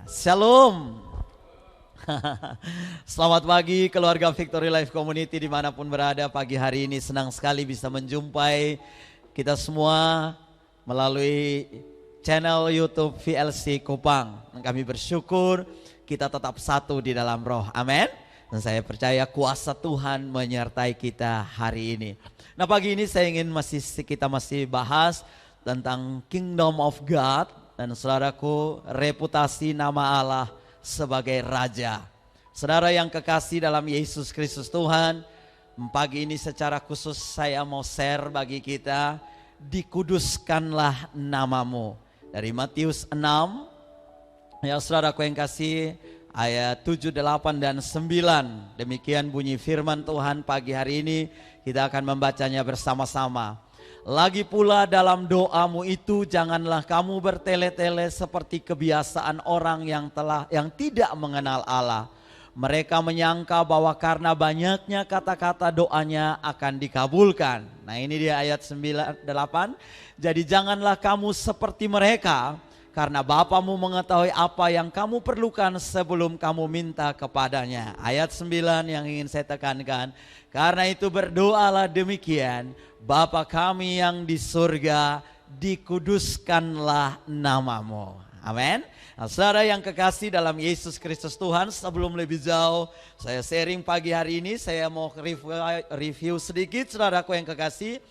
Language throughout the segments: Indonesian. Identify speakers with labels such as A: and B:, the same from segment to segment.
A: Shalom. Selamat pagi keluarga Victory Life Community dimanapun berada. Pagi hari ini senang sekali bisa menjumpai kita semua melalui channel YouTube VLC Kupang. Dan kami bersyukur kita tetap satu di dalam roh. Amin. Dan saya percaya kuasa Tuhan menyertai kita hari ini. Nah, pagi ini saya ingin kita masih bahas tentang Kingdom of God. Dan saudaraku, reputasi nama Allah sebagai Raja. Saudara yang kekasih dalam Yesus Kristus Tuhan, pagi ini secara khusus saya mau share bagi kita, dikuduskanlah namamu. Dari Matius 6, ya saudaraku yang kasih, ayat 7, 8, dan 9. Demikian bunyi firman Tuhan pagi hari ini, kita akan membacanya bersama-sama. Lagi pula dalam doamu itu janganlah kamu bertele-tele seperti kebiasaan orang yang tidak mengenal Allah. Mereka menyangka bahwa karena banyaknya kata-kata doanya akan dikabulkan. Nah, ini dia ayat 9, 8. Jadi janganlah kamu seperti mereka, karena Bapamu mengetahui apa yang kamu perlukan sebelum kamu minta kepadanya. Ayat 9 yang ingin saya tekankan. Karena itu berdoalah demikian, Bapa kami yang di surga, dikuduskanlah namamu. Amin. Nah, saudara yang kekasih dalam Yesus Kristus Tuhan, sebelum lebih jauh saya sharing pagi hari ini, saya mau review sedikit saudaraku yang kekasih.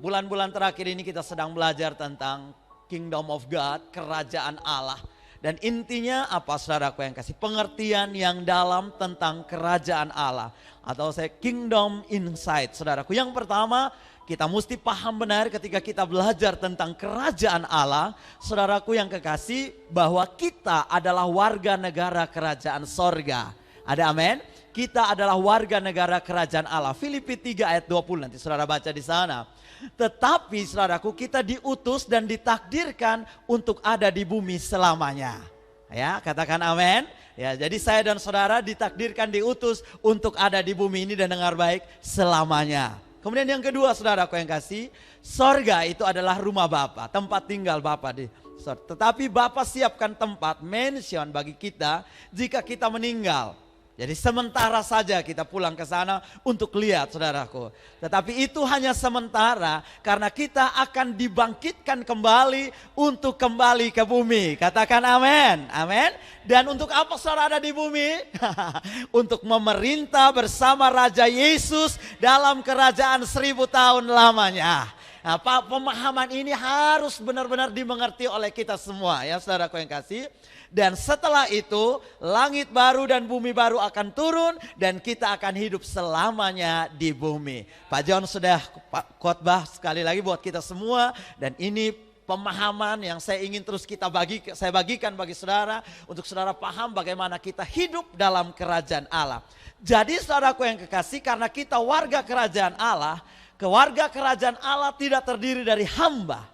A: Bulan-bulan terakhir ini kita sedang belajar tentang Kingdom of God, kerajaan Allah. Dan intinya apa saudaraku yang kasih? Pengertian yang dalam tentang kerajaan Allah. Atau saya Kingdom Insight saudaraku. Yang pertama, kita mesti paham benar ketika kita belajar tentang kerajaan Allah. Saudaraku yang kekasih, bahwa kita adalah warga negara kerajaan sorga. Ada amin? Kita adalah warga negara kerajaan Allah. Filipi 3 ayat 20 nanti saudara baca di sana. Tetapi saudaraku, kita diutus dan ditakdirkan untuk ada di bumi selamanya. Ya, katakan amin. Ya, jadi saya dan saudara ditakdirkan diutus untuk ada di bumi ini dan dengar baik, selamanya. Kemudian yang kedua saudaraku yang kasih, sorga itu adalah rumah Bapa, tempat tinggal Bapa di sorga. Tetapi Bapa siapkan tempat, mansion bagi kita jika kita meninggal. Jadi sementara saja kita pulang ke sana untuk lihat saudaraku. Tetapi itu hanya sementara karena kita akan dibangkitkan kembali untuk kembali ke bumi. Katakan amin. Amin. Dan untuk apa saudara ada di bumi? Untuk memerintah bersama Raja Yesus dalam kerajaan 1000 tahun lamanya. Nah, pemahaman ini harus benar-benar dimengerti oleh kita semua ya saudaraku yang kasih. Dan setelah itu langit baru dan bumi baru akan turun dan kita akan hidup selamanya di bumi. Pak John sudah khotbah sekali lagi buat kita semua dan ini pemahaman yang saya ingin terus saya bagikan bagi saudara untuk saudara paham bagaimana kita hidup dalam kerajaan Allah. Jadi saudaraku yang kekasih, karena kita warga kerajaan Allah, keluarga kerajaan Allah tidak terdiri dari hamba,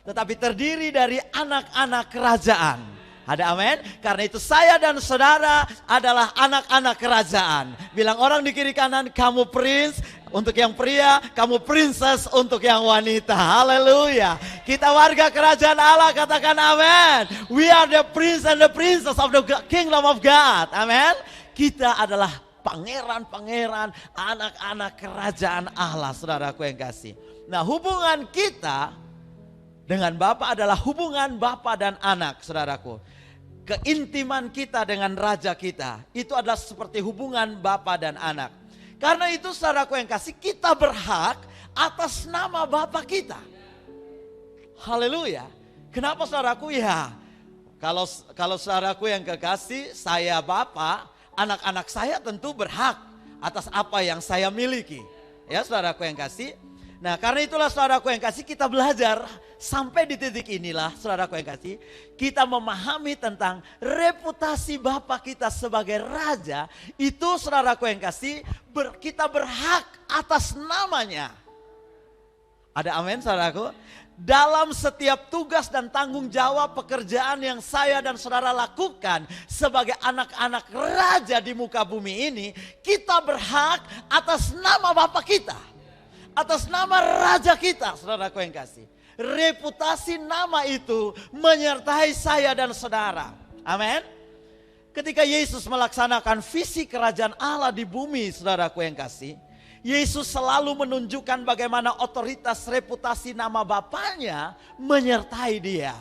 A: tetapi terdiri dari anak-anak kerajaan. Ada amin? Karena itu saya dan saudara adalah anak-anak kerajaan. Bilang orang di kiri kanan, kamu prince untuk yang pria, kamu princess untuk yang wanita. Haleluya. Kita warga kerajaan Allah, katakan amin. We are the prince and the princess of the kingdom of God. Amin. Kita adalah pangeran-pangeran, anak-anak kerajaan Allah, saudaraku yang kasih. Nah, hubungan kita dengan Bapa adalah hubungan Bapa dan anak, saudaraku. Keintiman kita dengan Raja kita, itu adalah seperti hubungan Bapa dan anak. Karena itu saudaraku yang kasih, kita berhak atas nama Bapa kita. Haleluya. Kenapa saudaraku? Ya, kalau saudaraku yang kekasih, saya Bapa, anak-anak saya tentu berhak atas apa yang saya miliki. Ya saudaraku yang kasih. Nah, karena itulah saudaraku yang kasih, kita belajar sampai di titik inilah saudaraku yang kasih, kita memahami tentang reputasi Bapa kita sebagai Raja. Itu saudaraku yang kasih, kita berhak atas namanya. Ada amin saudaraku? Dalam setiap tugas dan tanggung jawab pekerjaan yang saya dan saudara lakukan sebagai anak-anak Raja di muka bumi ini, kita berhak atas nama Bapa kita, atas nama Raja kita, saudaraku yang kasih. Reputasi nama itu menyertai saya dan saudara. Amin. Ketika Yesus melaksanakan visi kerajaan Allah di bumi, saudaraku yang kasih, Yesus selalu menunjukkan bagaimana otoritas, reputasi, nama Bapaknya menyertai dia.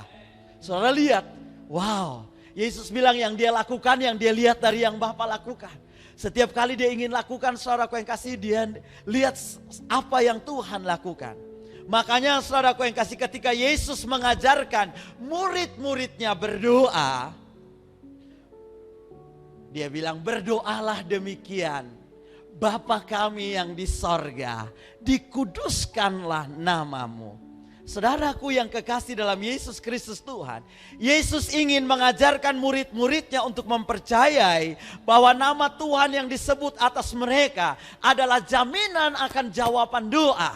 A: Saudara lihat, wow, Yesus bilang yang dia lakukan, yang dia lihat dari yang Bapa lakukan. Setiap kali dia ingin lakukan, saudaraku yang kasih, dia lihat apa yang Tuhan lakukan. Makanya saudaraku yang kasih, ketika Yesus mengajarkan murid-muridnya berdoa, dia bilang berdoalah demikian. Bapa kami yang di sorga, dikuduskanlah namamu. Saudaraku yang kekasih dalam Yesus Kristus Tuhan, Yesus ingin mengajarkan murid-muridnya untuk mempercayai bahwa nama Tuhan yang disebut atas mereka adalah jaminan akan jawaban doa.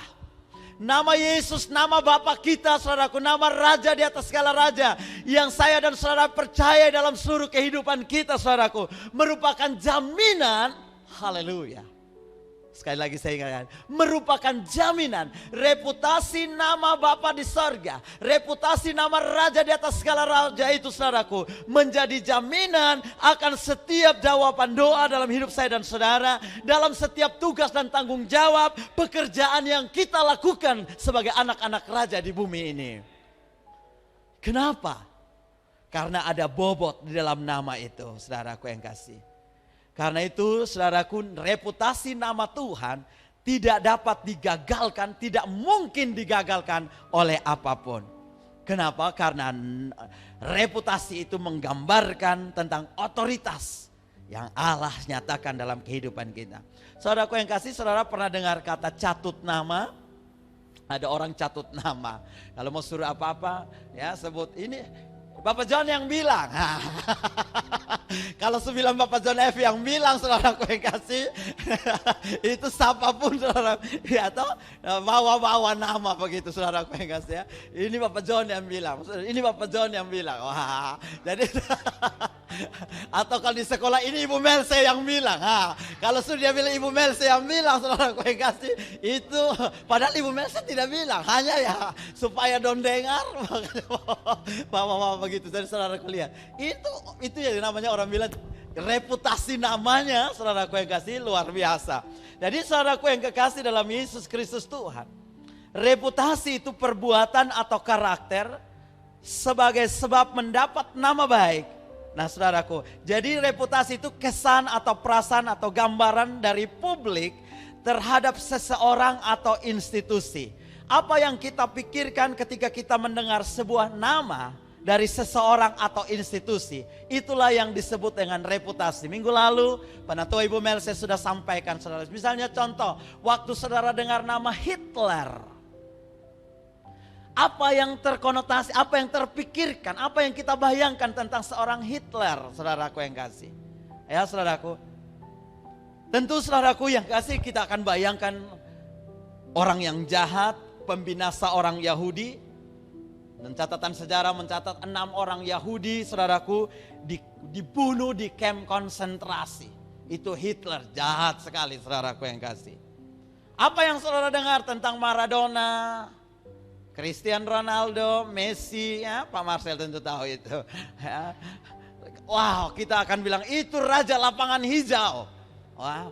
A: Nama Yesus, nama Bapa kita, saudaraku, nama Raja di atas segala raja, yang saya dan saudara percaya dalam seluruh kehidupan kita, saudaraku, merupakan jaminan, haleluya. Sekali lagi saya ingatkan, merupakan jaminan reputasi nama Bapa di sorga, reputasi nama Raja di atas segala raja itu, saudaraku, menjadi jaminan akan setiap jawaban doa dalam hidup saya dan saudara, dalam setiap tugas dan tanggung jawab pekerjaan yang kita lakukan sebagai anak-anak Raja di bumi ini. Kenapa? Karena ada bobot di dalam nama itu, saudaraku yang kasih. Karena itu saudaraku, reputasi nama Tuhan tidak dapat digagalkan, tidak mungkin digagalkan oleh apapun. Kenapa? Karena reputasi itu menggambarkan tentang otoritas yang Allah nyatakan dalam kehidupan kita. Saudaraku yang kasih, saudara pernah dengar kata catut nama? Ada orang catut nama. Kalau mau suruh apa-apa, ya sebut ini Bapak John yang bilang. Kalau sebilang Bapak John F yang bilang, saudaraku yang kasih, itu siapapun saudara, ya toh bawa-bawa nama begitu, saudaraku yang kasih ya. Ini Bapak John yang bilang, ini Bapak John yang bilang. Wah, jadi atau kalau di sekolah ini Ibu Melse yang bilang. Kalau sudah dia bilang Ibu Melse yang bilang, saudaraku yang kasih, itu padahal Ibu Melse tidak bilang, hanya ya supaya don dengar, bawa-bawa begitu. Jadi saudaraku lihat, itu yang namanya orang bilang reputasi namanya, saudaraku yang kasih, luar biasa. Jadi saudaraku yang kekasih dalam Yesus Kristus Tuhan, reputasi itu perbuatan atau karakter sebagai sebab mendapat nama baik. Nah saudaraku, jadi reputasi itu kesan atau perasaan atau gambaran dari publik terhadap seseorang atau institusi. Apa yang kita pikirkan ketika kita mendengar sebuah nama dari seseorang atau institusi, itulah yang disebut dengan reputasi. Minggu lalu Penatua Ibu Mel saya sudah sampaikan, saudara. Misalnya contoh, waktu saudara dengar nama Hitler, apa yang terkonotasi, apa yang terpikirkan, apa yang kita bayangkan tentang seorang Hitler, saudaraku yang kasih. Ya saudaraku, tentu saudaraku yang kasih, kita akan bayangkan orang yang jahat, pembinasa orang Yahudi. Dan catatan sejarah mencatat 6 orang Yahudi, saudaraku, dibunuh di kamp konsentrasi. Itu Hitler, jahat sekali, saudaraku yang kasih. Apa yang saudara dengar tentang Maradona, Cristiano Ronaldo, Messi, ya, Pak Marcel tentu tahu itu. Ya. Wow, kita akan bilang itu raja lapangan hijau. Wow.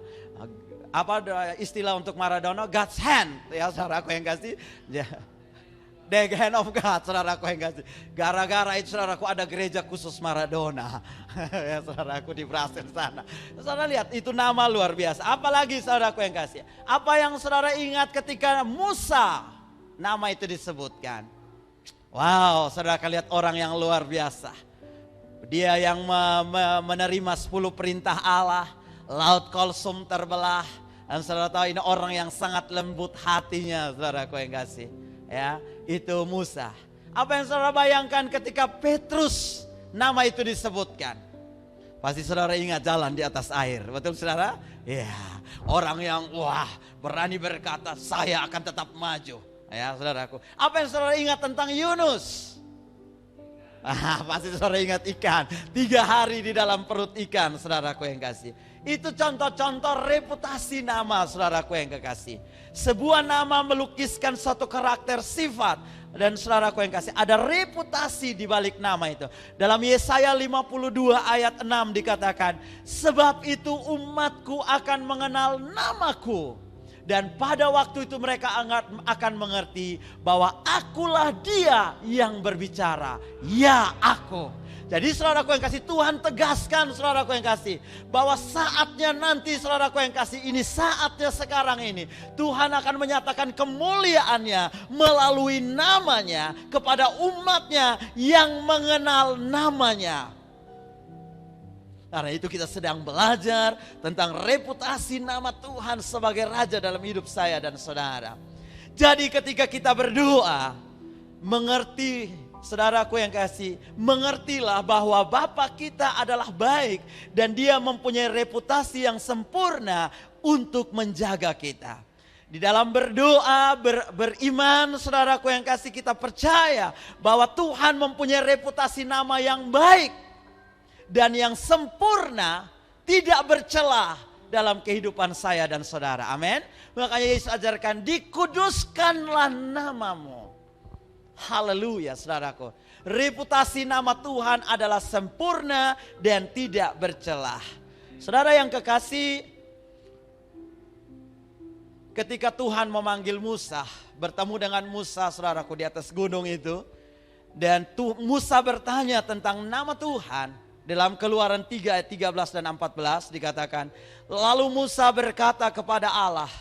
A: Apa istilah untuk Maradona? God's hand, ya saudaraku yang kasih. Ya. The hand of God, saudaraku yang kasih. Gara-gara itu saudaraku ada gereja khusus Maradona. Ya saudaraku di Brasil sana. Saudara lihat itu nama luar biasa. Apalagi saudaraku yang kasih. Apa yang saudara ingat ketika Musa nama itu disebutkan? Wow, saudara lihat orang yang luar biasa. Dia yang menerima 10 perintah Allah. Laut Kolsum terbelah. Dan saudara tahu ini orang yang sangat lembut hatinya, saudaraku yang kasih. Ya, itu Musa. Apa yang saudara bayangkan ketika Petrus nama itu disebutkan? Pasti saudara ingat jalan di atas air, betul saudara? Ya, orang yang wah berani berkata saya akan tetap maju. Ya saudaraku. Apa yang saudara ingat tentang Yunus? Pasti saudara ingat ikan. 3 hari di dalam perut ikan, saudaraku yang kasih. Itu contoh-contoh reputasi nama, saudaraku yang kekasih. Sebuah nama melukiskan satu karakter sifat. Dan saudaraku yang kasih, ada reputasi di balik nama itu. Dalam Yesaya 52 ayat 6 dikatakan, sebab itu umatku akan mengenal namaku. Dan pada waktu itu mereka akan mengerti bahwa akulah dia yang berbicara. Ya, aku. Jadi saudaraku yang kasih, Tuhan tegaskan saudaraku yang kasih, bahwa saatnya nanti saudaraku yang kasih, ini saatnya sekarang ini. Tuhan akan menyatakan kemuliaannya melalui namanya kepada umatnya yang mengenal namanya. Karena itu kita sedang belajar tentang reputasi nama Tuhan sebagai Raja dalam hidup saya dan saudara. Jadi ketika kita berdoa, mengerti, saudaraku yang kasih, mengertilah bahwa Bapa kita adalah baik dan Dia mempunyai reputasi yang sempurna untuk menjaga kita. Di dalam berdoa, beriman, saudaraku yang kasih, kita percaya bahwa Tuhan mempunyai reputasi nama yang baik dan yang sempurna, tidak bercelah dalam kehidupan saya dan saudara. Amin. Makanya Yesus ajarkan, dikuduskanlah namamu. Haleluya, saudaraku. Reputasi nama Tuhan adalah sempurna dan tidak bercelah. Saudara yang kekasih, ketika Tuhan memanggil Musa, bertemu dengan Musa, saudaraku, di atas gunung itu. Dan Musa bertanya tentang nama Tuhan. Dalam Keluaran 3 ayat 13 dan 14 dikatakan, lalu Musa berkata kepada Allah,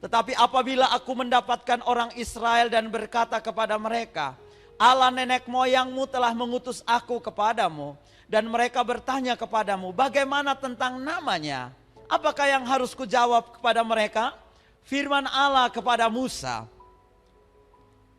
A: tetapi apabila aku mendapatkan orang Israel dan berkata kepada mereka, Allah nenek moyangmu telah mengutus aku kepadamu, dan mereka bertanya kepadamu, bagaimana tentang namanya? Apakah yang harus kujawab kepada mereka? Firman Allah kepada Musa,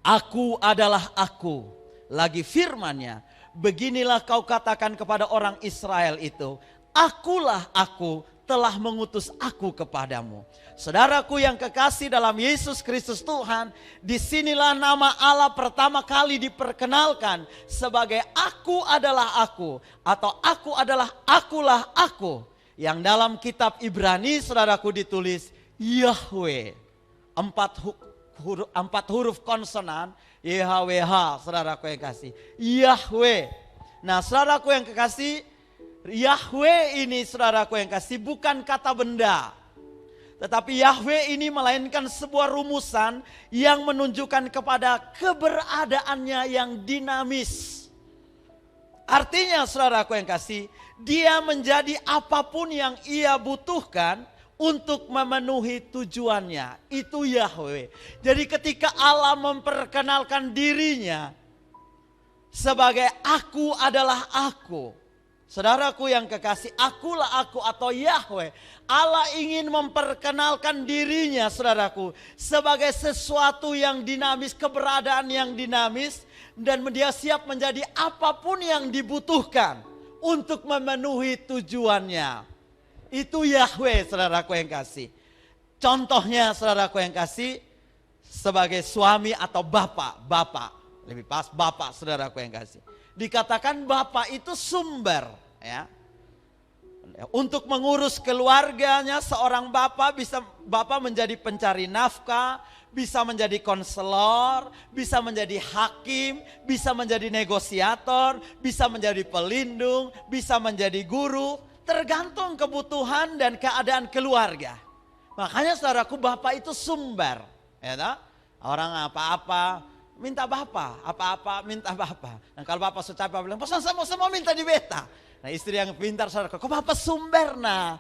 A: aku adalah aku. Lagi firmannya, beginilah kau katakan kepada orang Israel itu, akulah aku, telah mengutus aku kepadamu. Saudaraku yang kekasih dalam Yesus Kristus Tuhan, disinilah nama Allah pertama kali diperkenalkan sebagai aku adalah aku, atau aku adalah akulah aku. Yang dalam kitab Ibrani, saudaraku, ditulis Yahweh. Empat huruf konsonan, YHWH, saudaraku yang kasih. Yahweh. Nah, saudaraku yang kekasih, Yahweh ini, saudaraku yang kasih, bukan kata benda. Tetapi Yahweh ini melainkan sebuah rumusan yang menunjukkan kepada keberadaannya yang dinamis. Artinya, saudaraku yang kasih, dia menjadi apapun yang ia butuhkan untuk memenuhi tujuannya. Itu Yahweh. Jadi ketika Allah memperkenalkan dirinya sebagai aku adalah aku, saudaraku yang kekasih, akulah aku atau Yahweh, Allah ingin memperkenalkan dirinya, saudaraku, sebagai sesuatu yang dinamis, keberadaan yang dinamis, dan dia siap menjadi apapun yang dibutuhkan untuk memenuhi tujuannya. Itu Yahweh, saudaraku yang kasih. Contohnya, saudaraku yang kasih, sebagai suami atau bapak, lebih pas bapak, saudaraku yang kasih. Dikatakan bapak itu sumber, ya. Untuk mengurus keluarganya, seorang bapak menjadi pencari nafkah, bisa menjadi konselor, bisa menjadi hakim, bisa menjadi negosiator, bisa menjadi pelindung, bisa menjadi guru, tergantung kebutuhan dan keadaan keluarga. Makanya saudaraku, bapak itu sumber, ya toh? Orang apa-apa minta bapak, apa-apa minta bapak. Nah kalau bapak secapek bilang, pesan semua minta di beta. Nah istri yang pintar, saudara, kok bapak sumber nah.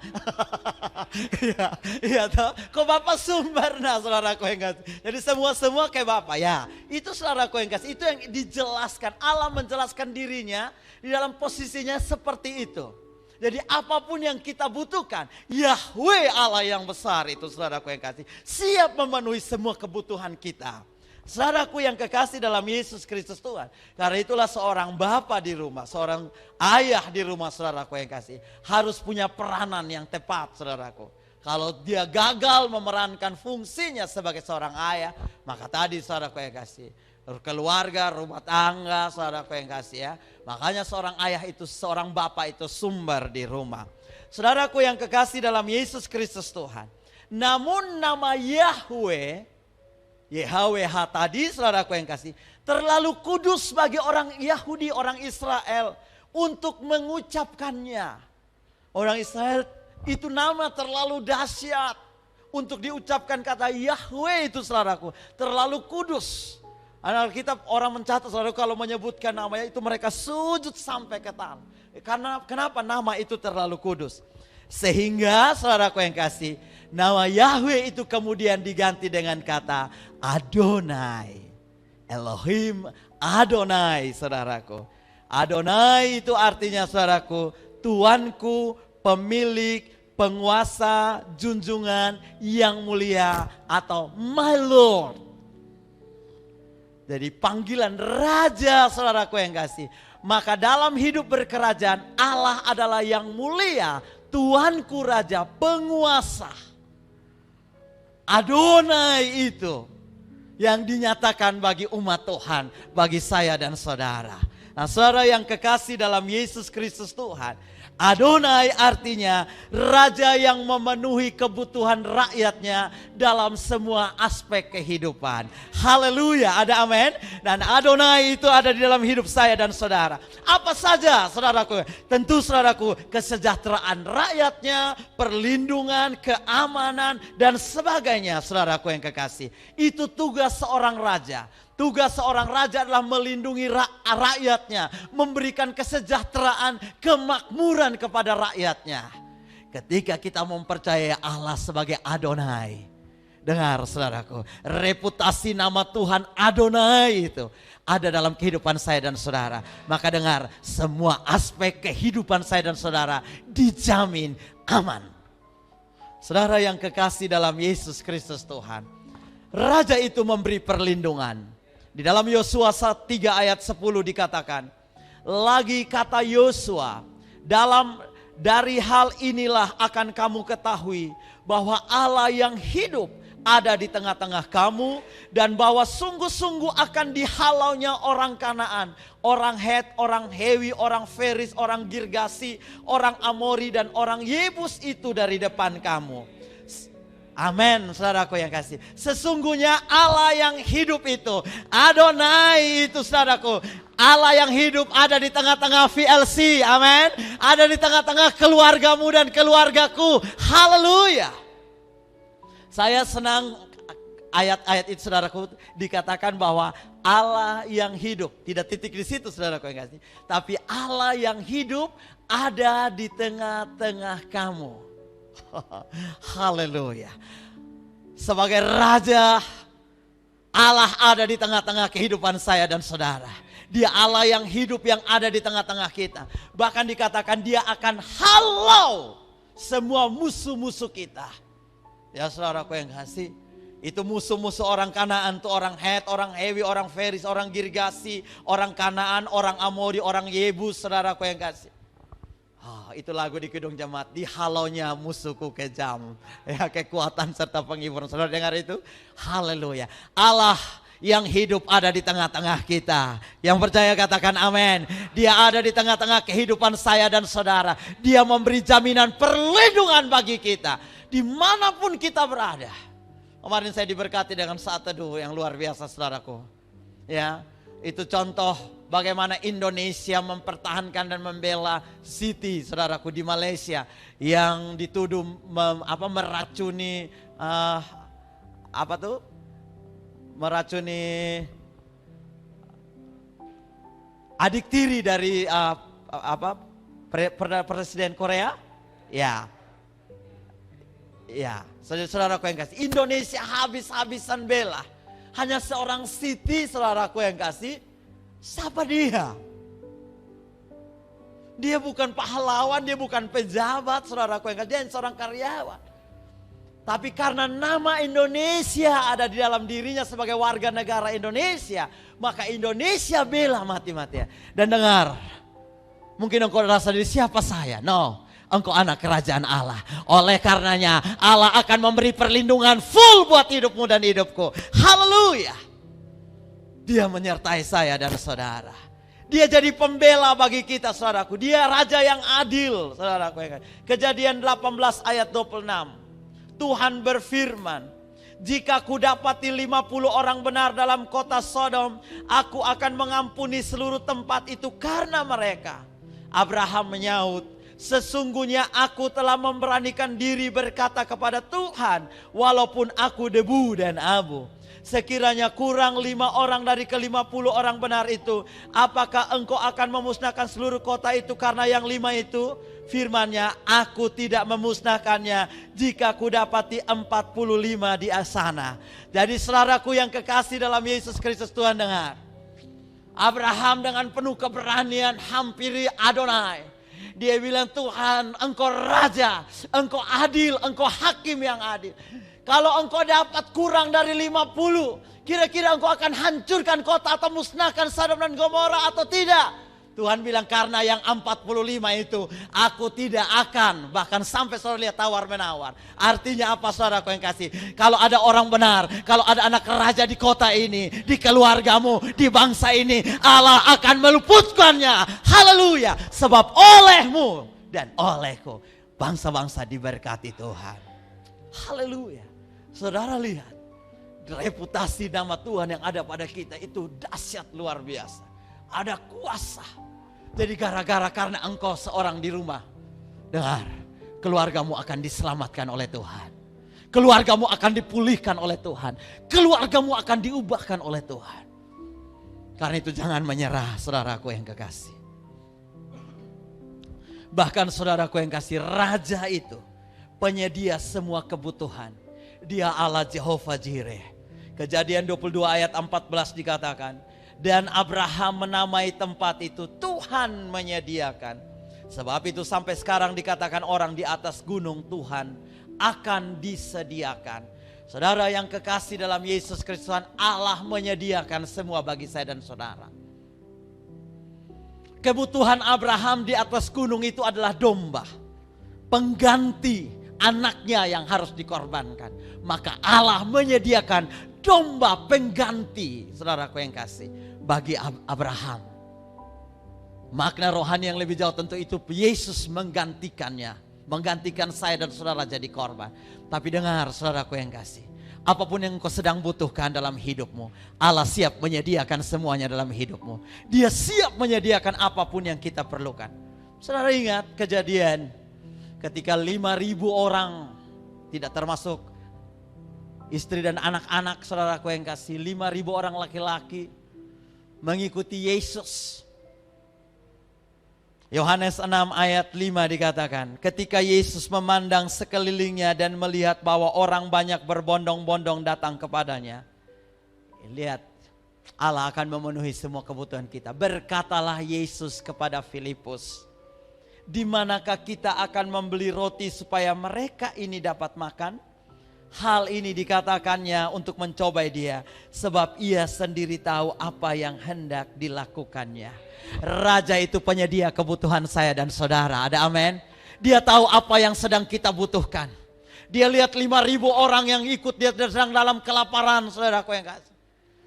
A: Iya toh, kok bapak sumber nah, saudaraku yang kasih. Jadi semua kayak bapak ya. Itu saudaraku yang kasih, itu yang dijelaskan. Allah menjelaskan dirinya di dalam posisinya seperti itu. Jadi apapun yang kita butuhkan, Yahweh Allah yang besar itu, saudaraku yang kasih, siap memenuhi semua kebutuhan kita. Saudaraku yang kekasih dalam Yesus Kristus Tuhan. Karena itulah seorang bapa di rumah, seorang ayah di rumah, saudaraku yang kasih, harus punya peranan yang tepat, saudaraku. Kalau dia gagal memerankan fungsinya sebagai seorang ayah, maka tadi, saudaraku yang kasih, keluarga, rumah tangga, saudaraku yang kasih ya. Makanya seorang ayah itu, seorang bapak itu sumber di rumah. Saudaraku yang kekasih dalam Yesus Kristus Tuhan. Namun nama Yahweh, YHWH tadi saudaraku yang kasih, terlalu kudus bagi orang Yahudi, orang Israel untuk mengucapkannya. Orang Israel itu nama terlalu dahsyat untuk diucapkan kata Yahweh itu saudaraku, terlalu kudus. Alkitab orang mencatat saudara kalau menyebutkan namanya itu mereka sujud sampai ke tanah. Karena kenapa nama itu terlalu kudus? Sehingga saudaraku yang kasih, nama Yahweh itu kemudian diganti dengan kata Adonai. Elohim Adonai saudaraku. Adonai itu artinya saudaraku, Tuanku, pemilik, penguasa, junjungan yang mulia atau my Lord. Jadi panggilan raja saudaraku yang kasih. Maka dalam hidup berkerajaan Allah adalah yang mulia. Tuanku raja penguasa. Adonai itu yang dinyatakan bagi umat Tuhan. Bagi saya dan saudara. Nah saudara yang kekasih dalam Yesus Kristus Tuhan. Adonai artinya raja yang memenuhi kebutuhan rakyatnya dalam semua aspek kehidupan. Haleluya, ada amin. Dan Adonai itu ada di dalam hidup saya dan saudara. Apa saja saudaraku? Tentu saudaraku, kesejahteraan rakyatnya, perlindungan, keamanan dan sebagainya saudaraku yang kekasih. Itu tugas seorang raja. Tugas seorang raja adalah melindungi rakyatnya, memberikan kesejahteraan, kemakmuran kepada rakyatnya. Ketika kita mempercayai Allah sebagai Adonai, dengar saudaraku, reputasi nama Tuhan Adonai itu ada dalam kehidupan saya dan saudara. Maka dengar, semua aspek kehidupan saya dan saudara dijamin aman. Saudara yang kekasih dalam Yesus Kristus Tuhan, raja itu memberi perlindungan. Di dalam Yosua 3 ayat 10 dikatakan, lagi kata Yosua, dari hal inilah akan kamu ketahui bahwa Allah yang hidup ada di tengah-tengah kamu, dan bahwa sungguh-sungguh akan dihalaunya orang Kanaan, orang Het, orang Hewi, orang Feris, orang Girgasi, orang Amori dan orang Yebus itu dari depan kamu. Amin, saudaraku yang kasih. Sesungguhnya Allah yang hidup itu, Adonai itu saudaraku, Allah yang hidup ada di tengah-tengah VLC, amin. Ada di tengah-tengah keluargamu dan keluargaku, haleluya. Saya senang ayat-ayat itu saudaraku, dikatakan bahwa Allah yang hidup, tidak titik di situ saudaraku yang kasih. Tapi Allah yang hidup ada di tengah-tengah kamu. Haleluya. Sebagai raja, Allah ada di tengah-tengah kehidupan saya dan saudara. Dia Allah yang hidup yang ada di tengah-tengah kita. Bahkan dikatakan dia akan halau semua musuh-musuh kita. Ya saudaraku yang kasih, itu musuh-musuh orang Kanaan, itu orang Het, orang Hewi, orang Feris, orang Girgasi, orang Kanaan, orang Amori, orang Yebus, saudaraku yang kasih. Itu lagu di Kidung Jemaat, dihalaunya musuhku kejam. Ya, kekuatan serta penghiburan. Saudara dengar itu? Haleluya. Allah yang hidup ada di tengah-tengah kita. Yang percaya katakan amin. Dia ada di tengah-tengah kehidupan saya dan saudara. Dia memberi jaminan perlindungan bagi kita dimanapun kita berada. Kemarin saya diberkati dengan saat teduh yang luar biasa saudaraku. Ya, itu contoh bagaimana Indonesia mempertahankan dan membela Siti, saudaraku, di Malaysia yang dituduh meracuni meracuni adik tiri dari Presiden Korea. Ya, saudaraku yang kasih, Indonesia habis-habisan bela. Hanya seorang Siti, saudaraku yang kasih. Siapa dia? Dia bukan pahlawan, dia bukan pejabat, saudaraku yang kasih. Dia seorang karyawan. Tapi karena nama Indonesia ada di dalam dirinya sebagai warga negara Indonesia, maka Indonesia bela mati-matian. Dan dengar, mungkin engkau rasa diri siapa saya? No, engkau anak kerajaan Allah. Oleh karenanya Allah akan memberi perlindungan full buat hidupmu dan hidupku. Haleluya. Dia menyertai saya dan saudara. Dia jadi pembela bagi kita, saudaraku. Dia raja yang adil, saudaraku. Kejadian 18 ayat 26. Tuhan berfirman, jika kudapati 50 orang benar dalam kota Sodom, aku akan mengampuni seluruh tempat itu karena mereka. Abraham menyaut, sesungguhnya aku telah memberanikan diri berkata kepada Tuhan, walaupun aku debu dan abu. Sekiranya kurang 5 orang dari ke-50 orang benar itu, apakah engkau akan memusnahkan seluruh kota itu karena yang 5 itu? Firman-Nya, aku tidak memusnahkannya jika kudapati 45 di sana. Jadi saudaraku yang kekasih dalam Yesus Kristus, Tuhan dengar. Abraham dengan penuh keberanian hampiri Adonai. Dia bilang, Tuhan, engkau raja, engkau adil, engkau hakim yang adil. Kalau engkau dapat kurang dari 50, kira-kira engkau akan hancurkan kota atau musnahkan Sodom dan Gomora atau tidak? Tuhan bilang, karena yang 45 itu aku tidak akan. Bahkan sampai saudara lihat tawar menawar. Artinya apa, saudaraku yang kasih? Kalau ada orang benar, kalau ada anak raja di kota ini, di keluargamu, di bangsa ini, Allah akan meluputkannya. Haleluya. Sebab olehmu dan olehku bangsa-bangsa diberkati Tuhan. Haleluya. Saudara lihat, reputasi nama Tuhan yang ada pada kita itu dahsyat luar biasa. Ada kuasa. Jadi gara-gara karena engkau seorang di rumah, dengar, keluargamu akan diselamatkan oleh Tuhan. Keluargamu akan dipulihkan oleh Tuhan. Keluargamu akan diubahkan oleh Tuhan. Karena itu jangan menyerah, saudaraku yang kekasih. Bahkan saudaraku yang kasih, raja itu penyedia semua kebutuhan. Dia Allah Jehovah Jireh. Kejadian 22 ayat 14 dikatakan, dan Abraham menamai tempat itu Tuhan menyediakan. Sebab itu sampai sekarang dikatakan orang di atas gunung Tuhan akan disediakan. Saudara yang kekasih dalam Yesus Kristus, Allah menyediakan semua bagi saya dan saudara. Kebutuhan Abraham di atas gunung itu adalah domba, pengganti anaknya yang harus dikorbankan. Maka Allah menyediakan domba pengganti, saudaraku yang kasih, bagi Abraham. Makna rohani yang lebih jauh tentu itu Yesus menggantikannya, menggantikan saya dan saudara jadi korban. Tapi dengar, saudaraku yang kasih, apapun yang kau sedang butuhkan dalam hidupmu, Allah siap menyediakan semuanya dalam hidupmu. Dia siap menyediakan apapun yang kita perlukan. Saudara ingat kejadian ketika 5.000 orang, tidak termasuk istri dan anak-anak, saudaraku yang kasih, 5.000 orang laki-laki mengikuti Yesus. Yohanes 6 ayat 5 dikatakan, ketika Yesus memandang sekelilingnya dan melihat bahwa orang banyak berbondong-bondong datang kepadanya, lihat, Allah akan memenuhi semua kebutuhan kita. Berkatalah Yesus kepada Filipus, di manakah kita akan membeli roti supaya mereka ini dapat makan? Hal ini dikatakannya untuk mencobai dia, sebab ia sendiri tahu apa yang hendak dilakukannya. Raja itu penyedia kebutuhan saya dan saudara, ada amin? Dia tahu apa yang sedang kita butuhkan. Dia lihat 5.000 orang yang ikut, dia sedang dalam kelaparan, saudaraku yang kasih.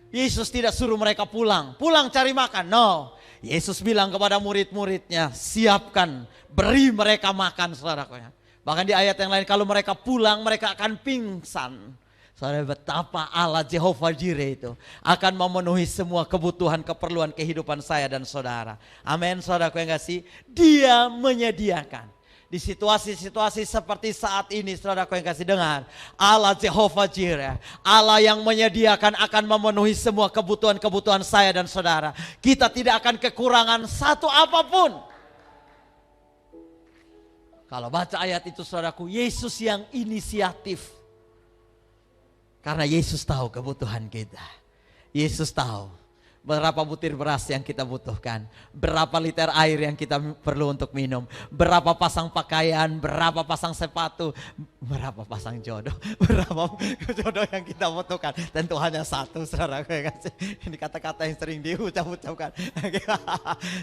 A: Yesus tidak suruh mereka pulang cari makan, no. Yesus bilang kepada murid-muridnya, siapkan, beri mereka makan, saudaraku. Bahkan di ayat yang lain, kalau mereka pulang mereka akan pingsan. Saudara, betapa Allah Jehovah Jireh itu akan memenuhi semua kebutuhan, keperluan kehidupan saya dan saudara. Amin, saudaraku yang kasih. Dia menyediakan. Di situasi-situasi seperti saat ini, saudaraku yang kasih, dengar, Allah Jehovah Jireh, Allah yang menyediakan akan memenuhi semua kebutuhan-kebutuhan saya dan saudara. Kita tidak akan kekurangan satu apapun. Kalau baca ayat itu, saudaraku, Yesus yang inisiatif. Karena Yesus tahu kebutuhan kita. Yesus tahu berapa butir beras yang kita butuhkan, berapa liter air yang kita perlu untuk minum, berapa pasang pakaian, berapa pasang sepatu, berapa pasang jodoh, berapa jodoh yang kita butuhkan. Tentu hanya satu, saudaraku yang kasih. Ini kata-kata yang sering diucap-ucapkan.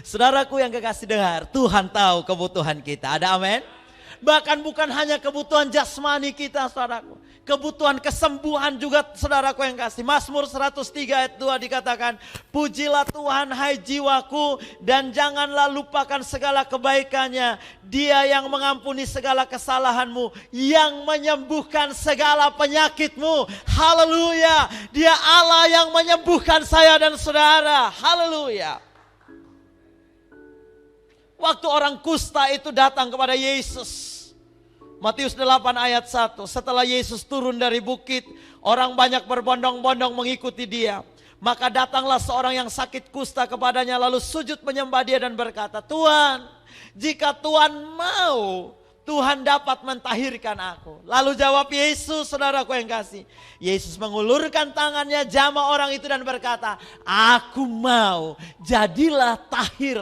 A: Saudaraku yang kekasih, dengar, Tuhan tahu kebutuhan kita, ada amin? Bahkan bukan hanya kebutuhan jasmani kita, saudaraku. kebutuhan kesembuhan juga saudaraku yang kasih. Mazmur 103 ayat 2 dikatakan, pujilah Tuhan hai jiwaku dan janganlah lupakan segala kebaikannya. Dia yang mengampuni segala kesalahanmu, yang menyembuhkan segala penyakitmu. Haleluya. Dia Allah yang menyembuhkan saya dan saudara. Haleluya. Waktu orang kusta itu datang kepada Yesus, Matius 8 ayat 1. Setelah Yesus turun dari bukit, orang banyak berbondong-bondong mengikuti dia. Maka datanglah seorang yang sakit kusta kepadanya, lalu sujud menyembah dia dan berkata, Tuhan, jika Tuhan mau, Tuhan dapat mentahirkan aku. Lalu jawab Yesus, saudaraku yang kasih. Yesus mengulurkan tangannya, jamah orang itu dan berkata, aku mau, jadilah tahir.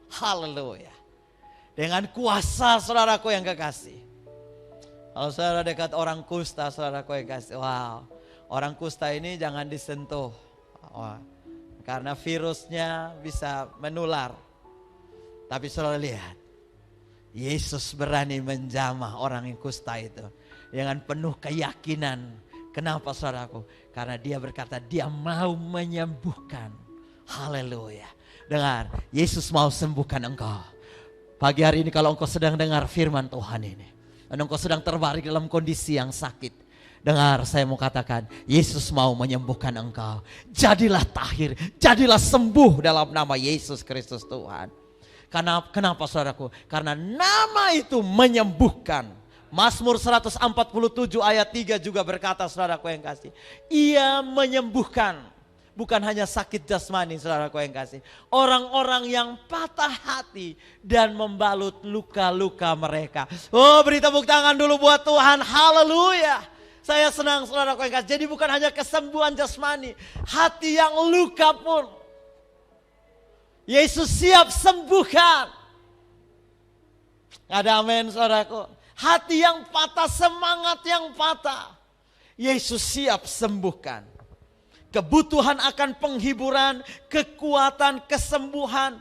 A: Haleluya. Dengan kuasa saudaraku yang kekasih. Kalau saudara dekat orang kusta, saudaraku yang kasih, wow, orang kusta ini jangan disentuh. Karena virusnya bisa menular. Tapi saudara lihat, Yesus berani menjamah orang yang kusta itu dengan penuh keyakinan. Kenapa saudaraku? Karena dia berkata dia mau menyembuhkan. Haleluya. Dengar, Yesus mau sembuhkan engkau. Pagi hari ini kalau engkau sedang dengar firman Tuhan ini, dan engkau sedang terbaring dalam kondisi yang sakit, dengar, saya mau katakan, Yesus mau menyembuhkan engkau. Jadilah tahir, jadilah sembuh dalam nama Yesus Kristus Tuhan. Kenapa saudaraku? Karena nama itu menyembuhkan. Mazmur 147 ayat 3 juga berkata, saudaraku yang kasih, ia menyembuhkan. Bukan hanya sakit jasmani, saudaraku yang kasih. Orang-orang yang patah hati dan membalut luka-luka mereka. Oh, beri tepuk tangan dulu buat Tuhan. Haleluya. Saya senang, saudaraku yang kasih. Jadi bukan hanya kesembuhan jasmani, hati yang luka pun Yesus siap sembuhkan. Ada amin, saudaraku. Hati yang patah, semangat yang patah, Yesus siap sembuhkan. Kebutuhan akan penghiburan, kekuatan, kesembuhan.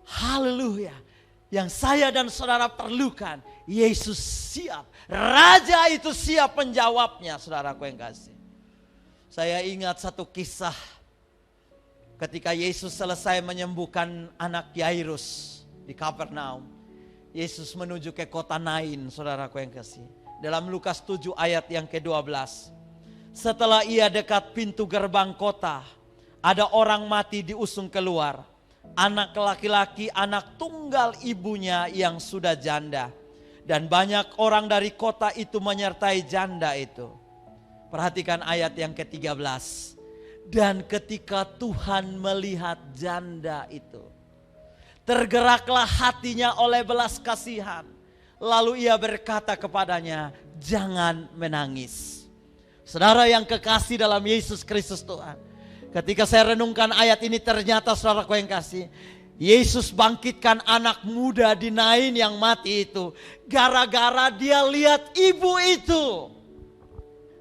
A: Haleluya. Yang saya dan saudara perlukan, Yesus siap. Raja itu siap menjawabnya, saudaraku yang kasih. Saya ingat satu kisah ketika Yesus selesai menyembuhkan anak Yairus di Kapernaum. Yesus menuju ke kota Nain, saudaraku yang kasih. Dalam Lukas 7 ayat yang ke-12. Setelah ia dekat pintu gerbang kota, ada orang mati diusung keluar. Anak laki-laki, anak tunggal ibunya yang sudah janda. Dan banyak orang dari kota itu menyertai janda itu. Perhatikan ayat yang ke-13. Dan ketika Tuhan melihat janda itu, tergeraklah hatinya oleh belas kasihan. Lalu ia berkata kepadanya, jangan menangis. Saudara yang kekasih dalam Yesus Kristus Tuhan. Ketika saya renungkan ayat ini, ternyata saudaraku yang kasih, Yesus bangkitkan anak muda di Nain yang mati itu. Gara-gara dia lihat ibu itu.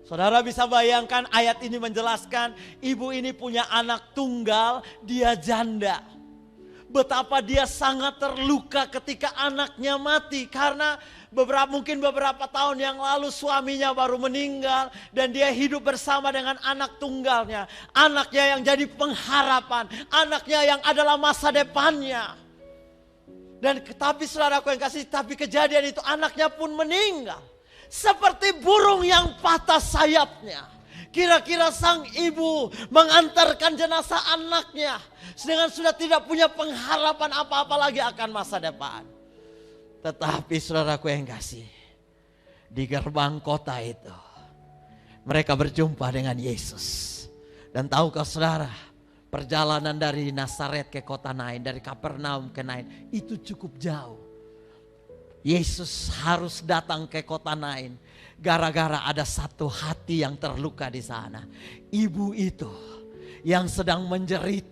A: Saudara bisa bayangkan, ayat ini menjelaskan ibu ini punya anak tunggal, dia janda. Betapa dia sangat terluka ketika anaknya mati. Karena mungkin beberapa tahun yang lalu suaminya baru meninggal. Dan dia hidup bersama dengan anak tunggalnya. Anaknya yang jadi pengharapan. Anaknya yang adalah masa depannya. Dan tapi saudaraku yang kasih, tapi kejadian itu anaknya pun meninggal. Seperti burung yang patah sayapnya. Kira-kira sang ibu mengantarkan jenazah anaknya. Sedangkan sudah tidak punya pengharapan apa-apa lagi akan masa depan. Tetapi saudaraku yang kasih, di gerbang kota itu, mereka berjumpa dengan Yesus. Dan tahukah saudara, perjalanan dari Nazaret ke kota Nain, dari Kapernaum ke Nain, itu cukup jauh. Yesus harus datang ke kota Nain. Gara-gara ada satu hati yang terluka di sana. Ibu itu yang sedang menjerit.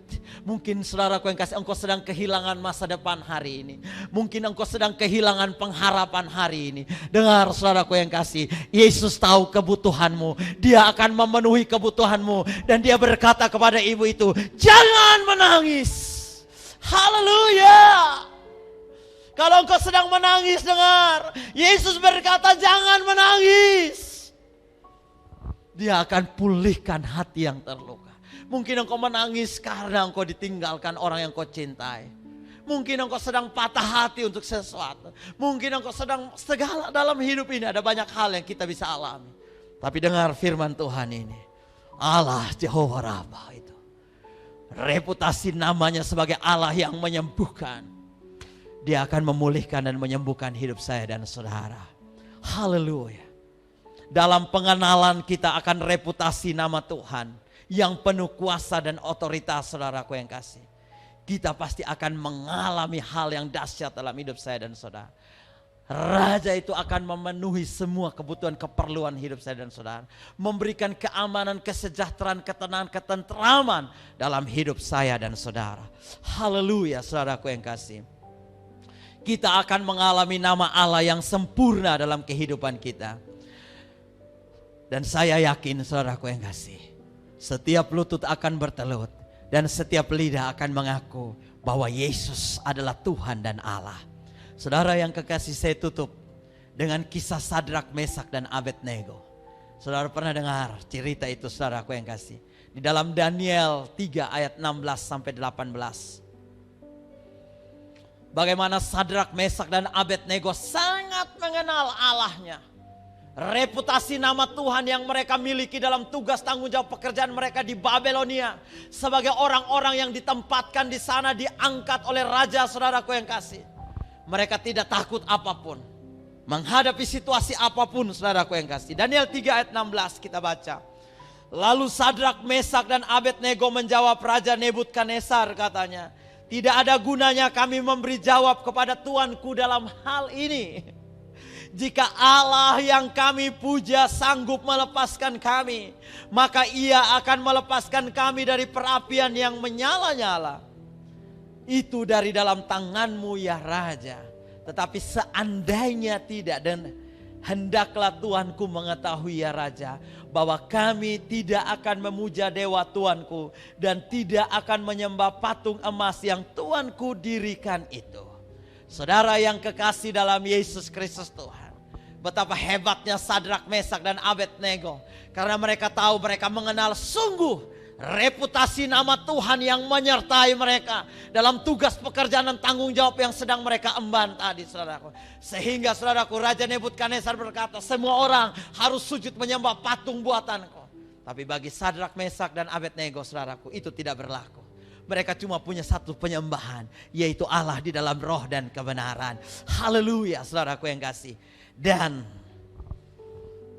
A: Mungkin saudaraku yang kasih, engkau sedang kehilangan masa depan hari ini. Mungkin engkau sedang kehilangan pengharapan hari ini. Dengar saudaraku yang kasih, Yesus tahu kebutuhanmu. Dia akan memenuhi kebutuhanmu. Dan dia berkata kepada ibu itu, jangan menangis. Haleluya. Kalau engkau sedang menangis, dengar. Yesus berkata jangan menangis. Dia akan pulihkan hati yang terluka. Mungkin engkau menangis karena engkau ditinggalkan orang yang kau cintai. Mungkin engkau sedang patah hati untuk sesuatu. Mungkin engkau sedang segala dalam hidup ini ada banyak hal yang kita bisa alami. Tapi dengar firman Tuhan ini. Allah Jehovah Rabbah itu. Reputasi namanya sebagai Allah yang menyembuhkan. Dia akan memulihkan dan menyembuhkan hidup saya dan saudara. Haleluya. Dalam pengenalan kita akan reputasi nama Tuhan yang penuh kuasa dan otoritas, saudaraku yang kasih. Kita pasti akan mengalami hal yang dahsyat dalam hidup saya dan saudara. Raja itu akan memenuhi semua kebutuhan keperluan hidup saya dan saudara. Memberikan keamanan, kesejahteraan, ketenangan, ketentraman dalam hidup saya dan saudara. Haleluya, saudaraku yang kasih. Kita akan mengalami nama Allah yang sempurna dalam kehidupan kita. Dan saya yakin, saudaraku yang kasih, setiap lutut akan bertelut dan setiap lidah akan mengaku bahwa Yesus adalah Tuhan dan Allah. Saudara yang kekasih, saya tutup dengan kisah Sadrak, Mesak dan Abednego. Saudara pernah dengar cerita itu, saudaraku yang kasih, di dalam Daniel 3 ayat 16 sampai 18. Bagaimana Sadrak, Mesak dan Abednego sangat mengenal Allahnya. Reputasi nama Tuhan yang mereka miliki dalam tugas tanggung jawab pekerjaan mereka di Babelonia. Sebagai orang-orang yang ditempatkan di sana, diangkat oleh raja, saudaraku yang kasih. Mereka tidak takut apapun. Menghadapi situasi apapun, saudaraku yang kasih. Daniel 3 ayat 16 kita baca. Lalu Sadrak, Mesak dan Abednego menjawab Raja Nebukadnezar, katanya, tidak ada gunanya kami memberi jawab kepada Tuanku dalam hal ini. Jika Allah yang kami puja sanggup melepaskan kami, maka Ia akan melepaskan kami dari perapian yang menyala-nyala. Itu dari dalam tanganmu ya Raja. Tetapi seandainya tidak, dan hendaklah Tuanku mengetahui ya Raja, bahwa kami tidak akan memuja dewa Tuanku dan tidak akan menyembah patung emas yang Tuanku dirikan itu. Saudara yang kekasih dalam Yesus Kristus Tuhan, betapa hebatnya Sadrak, Mesak dan Abednego, karena mereka tahu, mereka mengenal sungguh reputasi nama Tuhan yang menyertai mereka dalam tugas pekerjaan dan tanggung jawab yang sedang mereka emban tadi, saudaraku. Sehingga saudaraku, Raja Nebukadnezar berkata, semua orang harus sujud menyembah patung buatanku. Tapi bagi Sadrak, Mesak dan Abednego, saudaraku, itu tidak berlaku. Mereka cuma punya satu penyembahan, yaitu Allah di dalam roh dan kebenaran. Haleluya, saudaraku yang kasih. Dan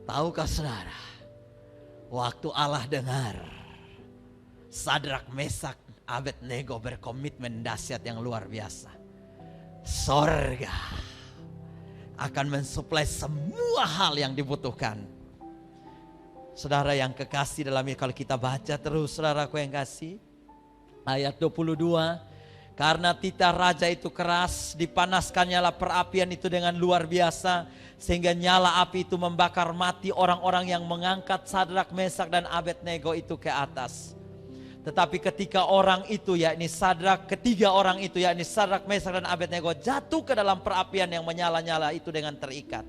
A: tahukah saudara, waktu Allah dengar Sadrak, Mesak, Abednego berkomitmen dahsyat yang luar biasa, sorga akan mensuplai semua hal yang dibutuhkan. Saudara yang kekasih dalam ini, kalau kita baca terus, saudaraku yang kasih, ayat 22, karena titah raja itu keras, dipanaskannya perapian itu dengan luar biasa, sehingga nyala api itu membakar mati orang-orang yang mengangkat Sadrak, Mesak dan Abednego itu ke atas. Tetapi ketika orang itu, yakni Sadrak, ketiga orang itu, yakni Sadrak, Mesak dan Abednego, jatuh ke dalam perapian yang menyala-nyala itu dengan terikat.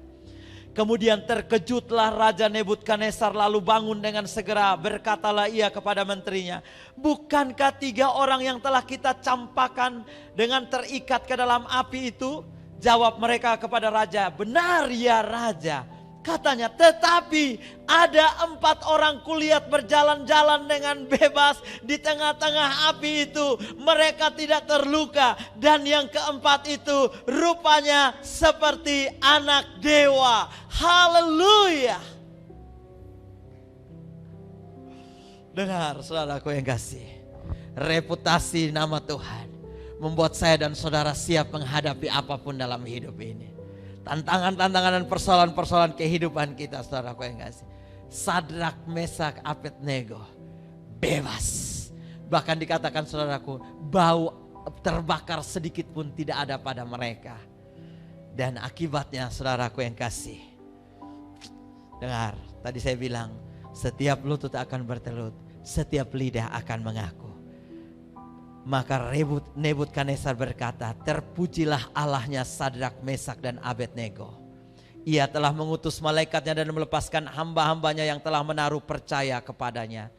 A: Kemudian terkejutlah Raja Nebukadnezar, lalu bangun dengan segera, berkatalah ia kepada menterinya, bukankah tiga orang yang telah kita campakkan dengan terikat ke dalam api itu? Jawab mereka kepada raja, benar ya Raja. Katanya, tetapi ada 4 orang kulihat berjalan-jalan dengan bebas di tengah-tengah api itu. Mereka tidak terluka. Dan yang keempat itu rupanya seperti anak dewa. Haleluya. Dengar saudaraku yang kasih, reputasi nama Tuhan membuat saya dan saudara siap menghadapi apapun dalam hidup ini. Tantangan-tantangan dan persoalan-persoalan kehidupan kita, saudaraku yang kasih. Sadrak, Mesak, Abednego bebas. Bahkan dikatakan, saudaraku, bau terbakar sedikit pun tidak ada pada mereka. Dan akibatnya, saudaraku yang kasih, dengar, tadi saya bilang, setiap lutut akan bertelut, setiap lidah akan mengaku. Maka Nebukadnezar berkata, terpujilah Allahnya Sadrak, Mesak dan Abednego, Ia telah mengutus malaikatnya dan melepaskan hamba-hambanya yang telah menaruh percaya kepadanya.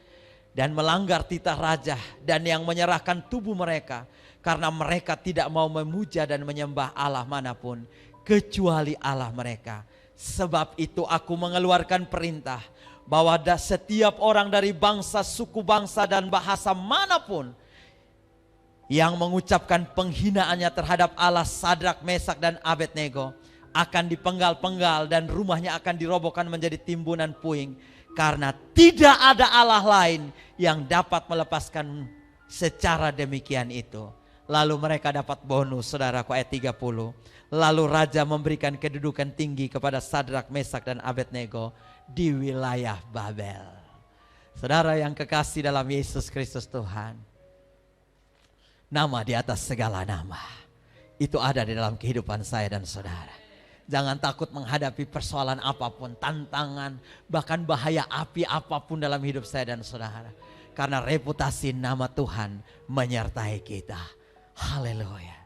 A: Dan melanggar titah raja dan yang menyerahkan tubuh mereka. Karena mereka tidak mau memuja dan menyembah Allah manapun kecuali Allah mereka. Sebab itu aku mengeluarkan perintah bahwa setiap orang dari bangsa, suku bangsa dan bahasa manapun yang mengucapkan penghinaannya terhadap Allah Sadrak, Mesak dan Abednego akan dipenggal-penggal dan rumahnya akan dirobohkan menjadi timbunan puing. Karena tidak ada Allah lain yang dapat melepaskan secara demikian itu. Lalu mereka dapat bonus, saudaraku, ayat 30. Lalu raja memberikan kedudukan tinggi kepada Sadrak, Mesak dan Abednego di wilayah Babel. Saudara yang kekasih dalam Yesus Kristus Tuhan, nama di atas segala nama itu ada di dalam kehidupan saya dan saudara. Jangan takut menghadapi persoalan apapun, tantangan, bahkan bahaya api apapun dalam hidup saya dan saudara. Karena reputasi nama Tuhan menyertai kita. Haleluya.